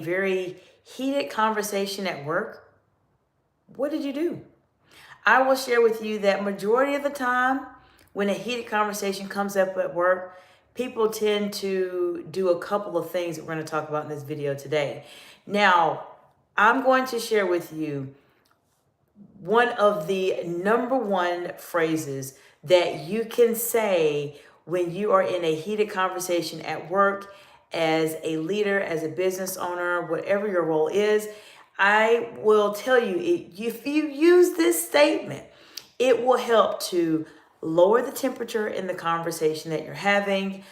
very heated conversation at work, what did you do? I will share with you that majority of the time when a heated conversation comes up at work, people tend to do a couple of things that we're going to talk about in this video today. Now, I'm going to share with you one of the number one phrases that you can say when you are in a heated conversation at work, as a leader, as a business owner, whatever your role is. I will tell you, if you use this statement, it will help to lower the temperature in the conversation that you're having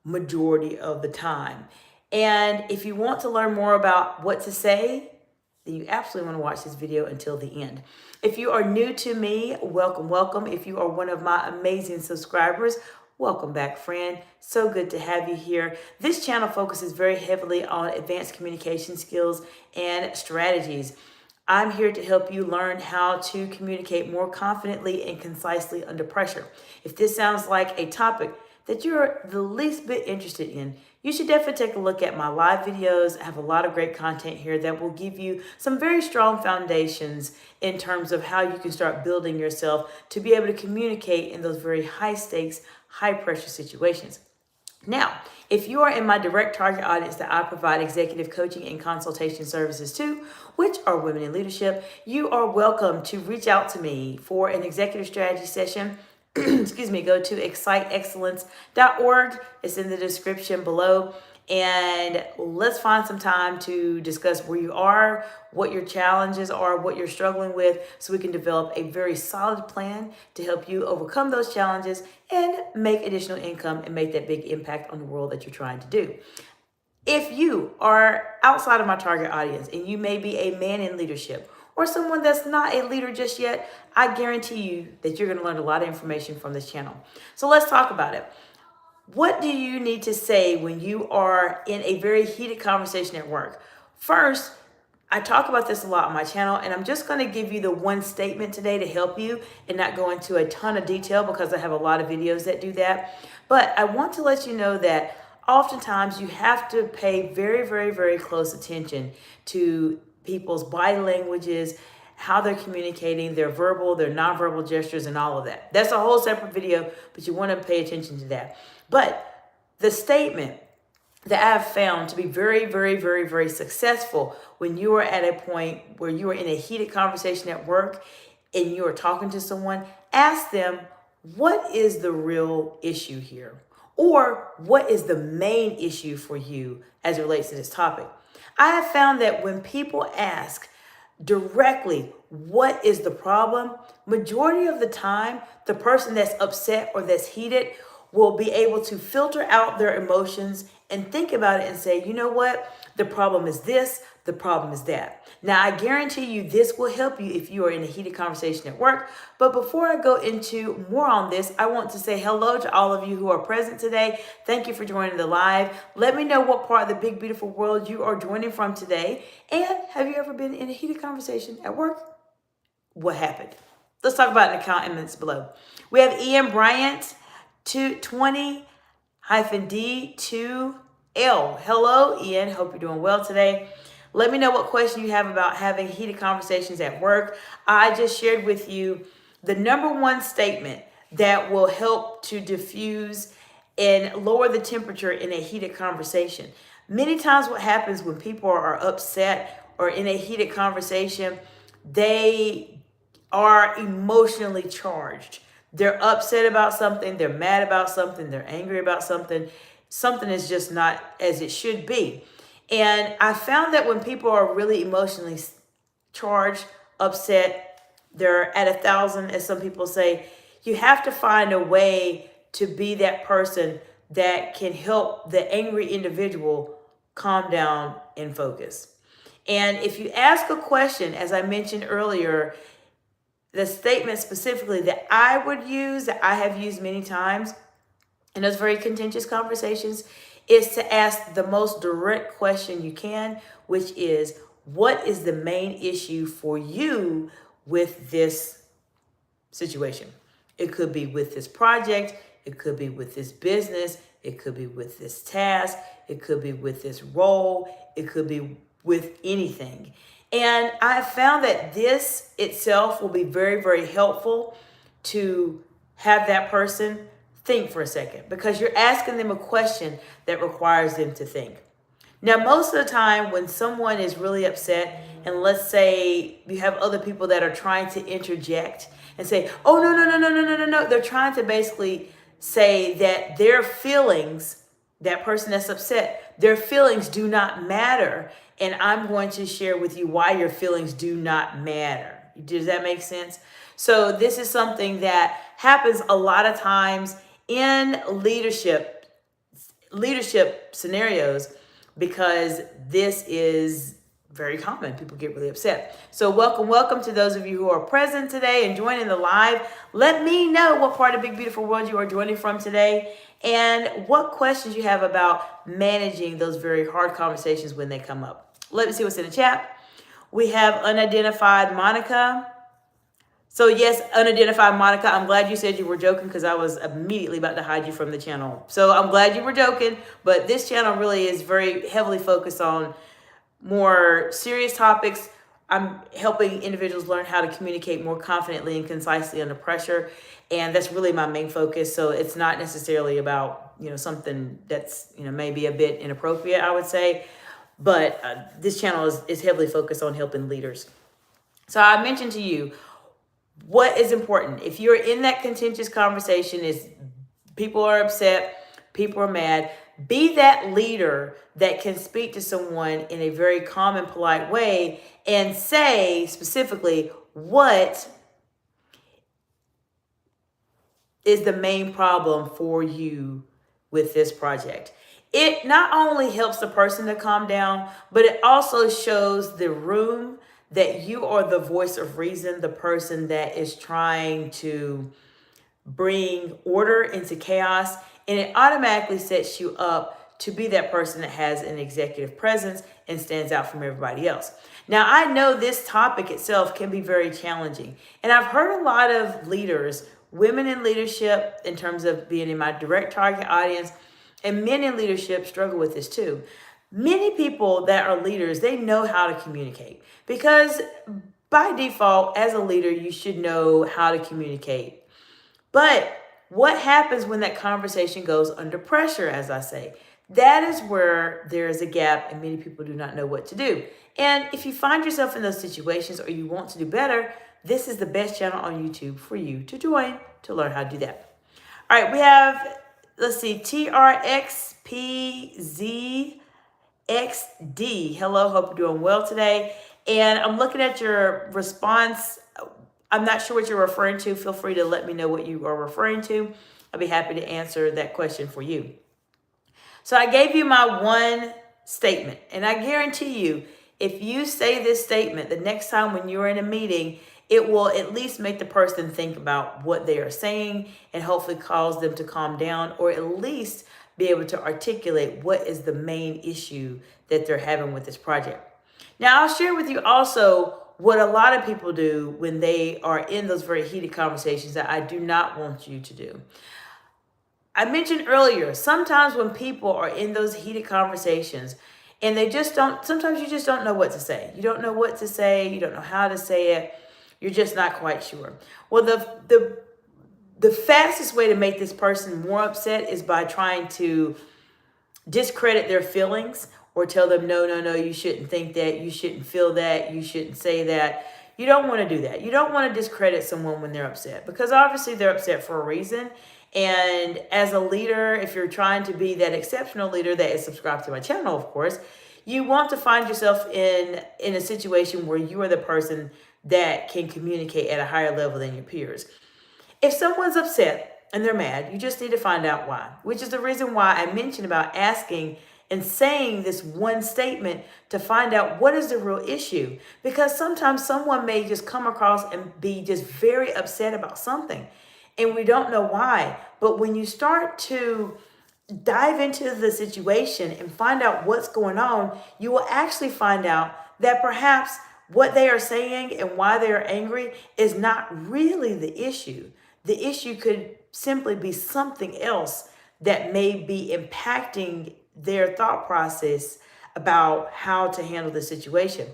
majority of the time. And if you want to learn more about what to say, then you absolutely want to watch this video until the end. If you are new to me, welcome, welcome. If you are one of my amazing subscribers, welcome back, friend. So good to have you here. This channel focuses very heavily on advanced communication skills and strategies. I'm here to help you learn how to communicate more confidently and concisely under pressure. If this sounds like a topic that you're the least bit interested in, you should definitely take a look at my live videos. I have a lot of great content here that will give you some very strong foundations in terms of how you can start building yourself to be able to communicate in those very high stakes, high pressure situations. Now, if you are in my direct target audience that I provide executive coaching and consultation services to, which are women in leadership, you are welcome to reach out to me for an executive strategy session. Excuse me, go to exciteexcellence.org. It's in the description below. And let's find some time to discuss where you are, what your challenges are, what you're struggling with, so we can develop a very solid plan to help you overcome those challenges and make additional income and make that big impact on the world that you're trying to do. If you are outside of my target audience and you may be a man in leadership or someone that's not a leader just yet, I guarantee you that you're going to learn a lot of information from this channel. So let's talk about it. What do you need to say when you are in a very heated conversation at work? First, I talk about this a lot on my channel, and I'm just going to give you the one statement today to help you and not go into a ton of detail because I have a lot of videos that do that. But I want to let you know that oftentimes you have to pay very, very, very close attention to people's body languages, how they're communicating, their verbal, their nonverbal gestures, and all of that. That's a whole separate video, but you want to pay attention to that. But the statement that I've found to be very, very, very, very successful when you are at a point where you are in a heated conversation at work and you are talking to someone, ask them, what is the real issue here? Or what is the main issue for you as it relates to this topic? I have found that when people ask directly, what is the problem? Majority of the time, the person that's upset or that's heated will be able to filter out their emotions and think about it and say, you know what? The problem is this, the problem is that. Now, I guarantee you this will help you if you are in a heated conversation at work. But before I go into more on this, I want to say hello to all of you who are present today. Thank you for joining the live. Let me know what part of the big, beautiful world you are joining from today. And have you ever been in a heated conversation at work? What happened? Let's talk about it in the comments below. We have Ian Bryant, 20-D2L. Hello, Ian. Hope you're doing well today. Let me know what question you have about having heated conversations at work. I just shared with you the number one statement that will help to diffuse and lower the temperature in a heated conversation. Many times what happens when people are upset or in a heated conversation, they are emotionally charged. They're upset about something, they're mad about something, they're angry about something. Something is just not as it should be. And I found that when people are really emotionally charged, upset, they're at 1,000, as some people say, you have to find a way to be that person that can help the angry individual calm down and focus. And if you ask a question, as I mentioned earlier, the statement specifically that I would use, that I have used many times in those very contentious conversations, is to ask the most direct question you can, which is, what is the main issue for you with this situation? It could be with this project. It could be with this business. It could be with this task. It could be with this role. It could be with anything. And I have found that this itself will be very, very helpful to have that person think for a second, because you're asking them a question that requires them to think. Now, most of the time when someone is really upset, and let's say you have other people that are trying to interject and say, oh, no, no, no, no, no, no, no, no. They're trying to basically say that their feelings, that person that's upset, their feelings do not matter. And I'm going to share with you why your feelings do not matter. Does that make sense? So this is something that happens a lot of times in leadership scenarios, because this is very common. People get really upset. So welcome to those of you who are present today and joining the live. Let me know what part of Big Beautiful World you are joining from today, and what questions you have about managing those very hard conversations when they come up. Let me see what's in the chat. We have unidentified Monica. So yes, unidentified Monica, I'm glad you said you were joking, because I was immediately about to hide you from the channel. So I'm glad you were joking, but this channel really is very heavily focused on more serious topics. I'm helping individuals learn how to communicate more confidently and concisely under pressure. And that's really my main focus. So it's not necessarily about, something that's, maybe a bit inappropriate, I would say. But this channel is heavily focused on helping leaders. So I mentioned to you, what is important if you're in that contentious conversation is people are upset, people are mad. Be that leader that can speak to someone in a very calm and polite way and say specifically what is the main problem for you with this project. It not only helps the person to calm down, but it also shows the room that you are the voice of reason, the person that is trying to bring order into chaos. And it automatically sets you up to be that person that has an executive presence and stands out from everybody else. Now, I know this topic itself can be very challenging. And I've heard a lot of leaders, women in leadership, in terms of being in my direct target audience, and men in leadership struggle with this too. Many people that are leaders, they know how to communicate, because by default, as a leader, you should know how to communicate. But what happens when that conversation goes under pressure, as I say? That is where there is a gap and many people do not know what to do. And if you find yourself in those situations or you want to do better, this is the best channel on YouTube for you to join to learn how to do that. All right, we have, let's see, TRXPZXD. Hello, hope you're doing well today. And I'm looking at your response. I'm not sure what you're referring to. Feel free to let me know what you are referring to. I'll be happy to answer that question for you. So I gave you my one statement, and I guarantee you, if you say this statement the next time when you're in a meeting, it will at least make the person think about what they are saying and hopefully cause them to calm down, or at least be able to articulate what is the main issue that they're having with this project. Now, I'll share with you also what a lot of people do when they are in those very heated conversations that I do not want you to do. I mentioned earlier, sometimes when people are in those heated conversations and they just don't, sometimes you just don't know what to say. You don't know what to say. You don't know how to say it. You're just not quite sure. Well, the fastest way to make this person more upset is by trying to discredit their feelings or tell them, no, you shouldn't think that, you shouldn't feel that, you shouldn't say that. You don't want to do that. You don't want to discredit someone when they're upset, because obviously they're upset for a reason. And as a leader, if you're trying to be that exceptional leader that is subscribed to my channel, of course, you want to find yourself in a situation where you are the person that can communicate at a higher level than your peers. If someone's upset and they're mad, you just need to find out why, which is the reason why I mentioned about asking and saying this one statement to find out what is the real issue. Because sometimes someone may just come across and be just very upset about something, and we don't know why. But when you start to dive into the situation and find out what's going on, you will actually find out that perhaps what they are saying and why they are angry is not really the issue. The issue could simply be something else that may be impacting their thought process about how to handle the situation.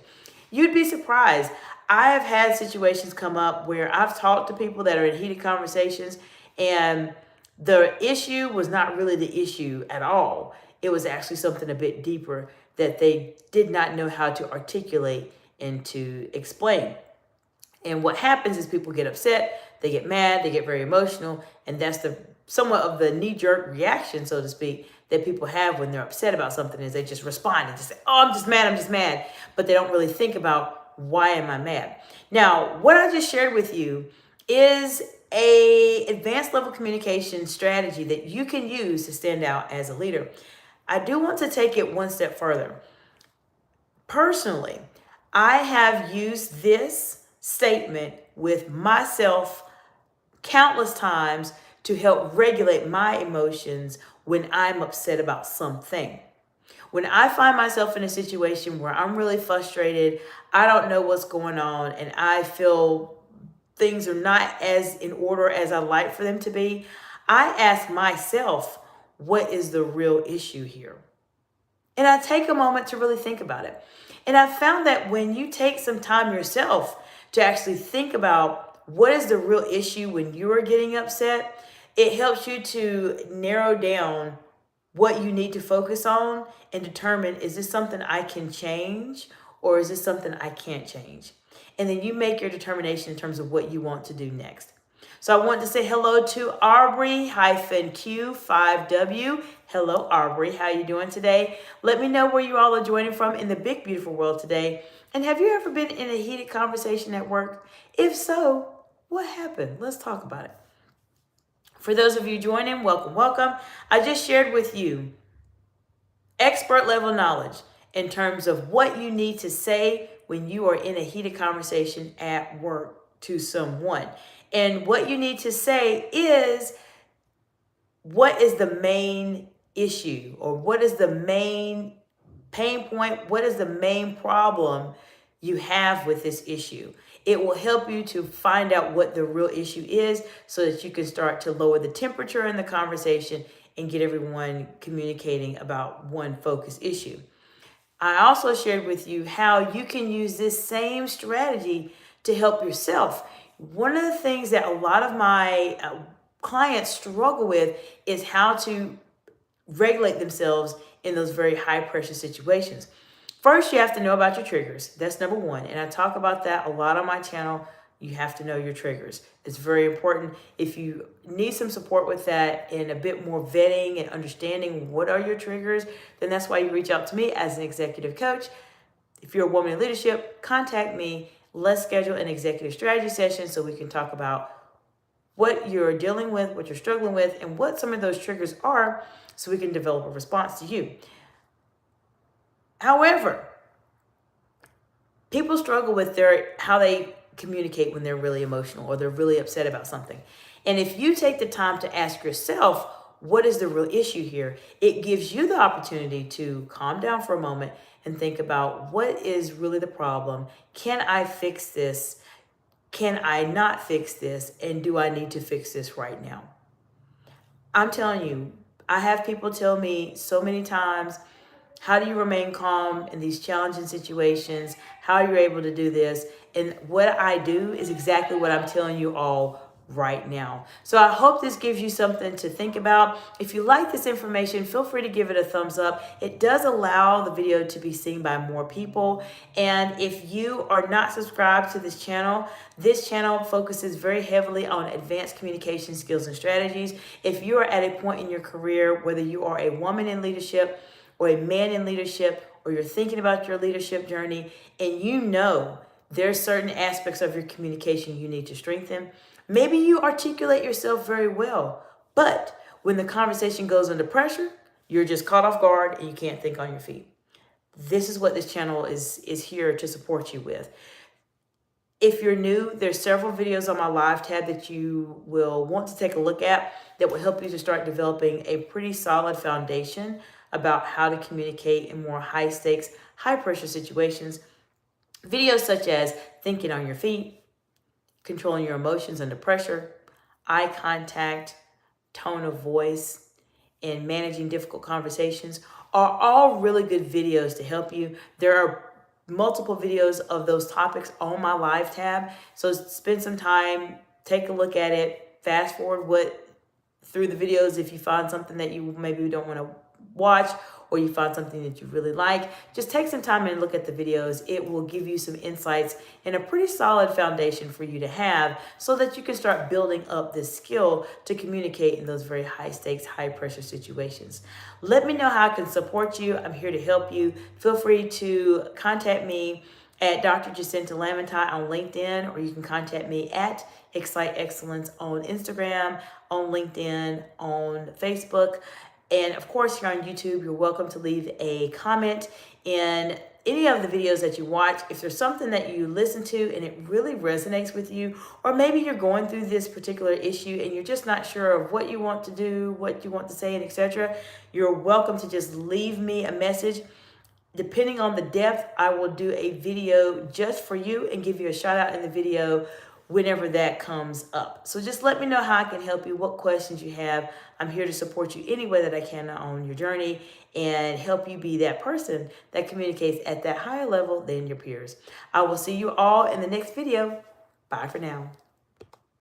You'd be surprised. I have had situations come up where I've talked to people that are in heated conversations, and the issue was not really the issue at all. It was actually something a bit deeper that they did not know how to articulate and to explain. And what happens is people get upset, they get mad, they get very emotional, and that's the somewhat of the knee-jerk reaction, so to speak, that people have when they're upset about something, is they just respond and just say, "Oh, I'm just mad, I'm just mad," but they don't really think about, why am I mad? Now, what I just shared with you is a advanced level communication strategy that you can use to stand out as a leader. I do want to take it one step further. Personally, I have used this statement with myself countless times to help regulate my emotions when I'm upset about something. When I find myself in a situation where I'm really frustrated, I don't know what's going on, and I feel things are not as in order as I like for them to be, I ask myself, what is the real issue here? And I take a moment to really think about it. And I found that when you take some time yourself to actually think about what is the real issue when you are getting upset, it helps you to narrow down what you need to focus on and determine, is this something I can change or is this something I can't change? And then you make your determination in terms of what you want to do next. So I want to say hello to Aubrey-Q5W. Hello, Aubrey. How are you doing today? Let me know where you all are joining from in the big, beautiful world today. And have you ever been in a heated conversation at work? If so, what happened? Let's talk about it. For those of you joining, welcome, welcome. I just shared with you expert level knowledge in terms of what you need to say when you are in a heated conversation at work to someone. And what you need to say is, what is the main issue, or what is the main pain point? What is the main problem you have with this issue? It will help you to find out what the real issue is so that you can start to lower the temperature in the conversation and get everyone communicating about one focused issue. I also shared with you how you can use this same strategy to help yourself. One of the things that a lot of my clients struggle with is how to regulate themselves in those very high pressure situations. First, you have to know about your triggers. That's number one. And I talk about that a lot on my channel. You have to know your triggers. It's very important. If you need some support with that and a bit more vetting and understanding what are your triggers, then that's why you reach out to me as an executive coach. If you're a woman in leadership, contact me. Let's schedule an executive strategy session so we can talk about what you're dealing with, what you're struggling with, and what some of those triggers are so we can develop a response to you. However, people struggle with how they communicate when they're really emotional or they're really upset about something. And if you take the time to ask yourself, what is the real issue here? It gives you the opportunity to calm down for a moment and think about, what is really the problem? Can I fix this? Can I not fix this? And do I need to fix this right now? I'm telling you, I have people tell me so many times, how do you remain calm in these challenging situations? How are you able to do this? And what I do is exactly what I'm telling you all right now. So I hope this gives you something to think about. If you like this information, feel free to give it a thumbs up. It does allow the video to be seen by more people. And if you are not subscribed to this channel focuses very heavily on advanced communication skills and strategies. If you are at a point in your career, whether you are a woman in leadership or a man in leadership, or you're thinking about your leadership journey, and you know there's certain aspects of your communication you need to strengthen. Maybe you articulate yourself very well, but when the conversation goes under pressure, you're just caught off guard and you can't think on your feet. This is what this channel is here to support you with. If you're new, there's several videos on my live tab that you will want to take a look at that will help you to start developing a pretty solid foundation about how to communicate in more high stakes, high pressure situations. Videos such as thinking on your feet, controlling your emotions under pressure, eye contact, tone of voice, and managing difficult conversations are all really good videos to help you. There are multiple videos of those topics on my live tab. So spend some time, take a look at it, fast forward through the videos if you find something that you maybe don't want to watch, or you find something that you really like. Just take some time and look at the videos. It will give you some insights and a pretty solid foundation for you to have so that you can start building up this skill to communicate in those very high stakes, high pressure situations. Let me know how I can support you. I'm here to help you. Feel free to contact me at Dr. Jacinta Lamantine on LinkedIn, or you can contact me at Excite Excellence on Instagram, on LinkedIn, on Facebook. And of course, here on YouTube, you're welcome to leave a comment in any of the videos that you watch. If there's something that you listen to and it really resonates with you, or maybe you're going through this particular issue and you're just not sure of what you want to do, what you want to say, and etc., you're welcome to just leave me a message. Depending on the depth, I will do a video just for you and give you a shout out in the video whenever that comes up. So just let me know how I can help you, what questions you have. I'm here to support you any way that I can on your journey and help you be that person that communicates at that higher level than your peers. I will see you all in the next video. Bye for now.